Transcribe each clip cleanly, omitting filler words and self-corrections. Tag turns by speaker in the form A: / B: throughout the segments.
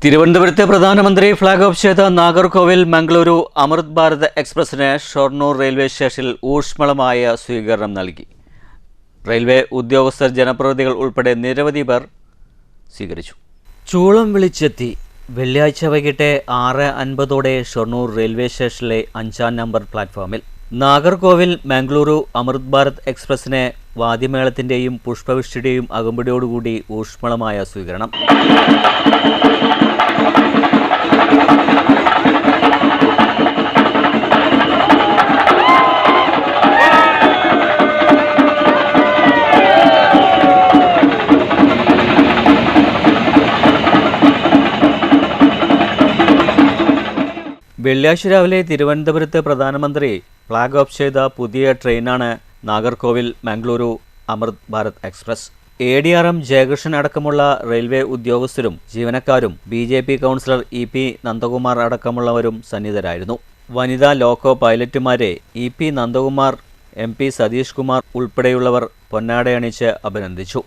A: തിരുവനന്തപുരത്തെ പ്രധാനമന്ത്രി flag off ചെയ്ത നാഗർകോവിൽ മംഗളൂരു അമൃത് ഭാരത് എക്സ്പ്രസിന് ഷൊർണൂർ റെയിൽവേ സ്റ്റേഷനിൽ ഊഷ്മളമായ സ്വീകരണം നൽകി. റെയിൽവേ ഉദ്യോഗസ്ഥർ, ജനപ്രതിനിധികൾ ഉൾപ്പെടെ നിരവധി പേർ സ്വീകരിച്ചു. ചൂളം വിളിച്ചെത്തി. വെള്ളിയാഴ്ച വൈകിട്ട് 6:50 ഷൊർണൂർ റെയിൽവേ സ്റ്റേഷനിലെ 5-ാം നമ്പർ പ്ലാറ്റ്ഫോമിൽ നാഗർകോവിൽ മംഗളൂരു അമൃത് ഭാരത് എക്സ്പ്രസിന് വാദ്യമേളത്തിൻ്റെയും പുഷ്പവൃഷ്ടിയുടെയും അകമ്പടിയോടുകൂടി ഊഷ്മളമായ സ്വീകരണം. വെള്ളിയാഴ്ച രാവിലെ തിരുവനന്തപുരത്ത് പ്രധാനമന്ത്രി ഫ്ളാഗ് ഓഫ് ചെയ്ത പുതിയ ട്രെയിനാണ് നാഗർകോവിൽ മംഗളൂരു അമൃത് ഭാരത് എക്സ്പ്രസ്. ADRM ജയകൃഷ്ണൻ അടക്കമുള്ള റെയിൽവേ ഉദ്യോഗസ്ഥരും ജീവനക്കാരും BJP കൗൺസിലർ EP നന്ദകുമാർ അടക്കമുള്ളവരും സന്നിധരായിരുന്നു. വനിതാ ലോക്കോ പൈലറ്റുമാരെ EP നന്ദകുമാർ, MP സതീഷ് കുമാർ ഉൾപ്പെടെയുള്ളവർ പൊന്നാടയണിച്ച് അഭിനന്ദിച്ചു.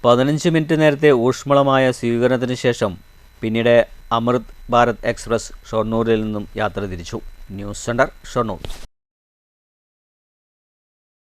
A: പതിനഞ്ച് മിനിറ്റ് നേരത്തെ ഊഷ്മളമായ സ്വീകരണത്തിന് ശേഷം പിന്നീട് അമൃത് ഭാരത് എക്സ്പ്രസ് ഷൊർണൂരിൽ നിന്നും യാത്ര തിരിച്ചു. News centre, Shoranur.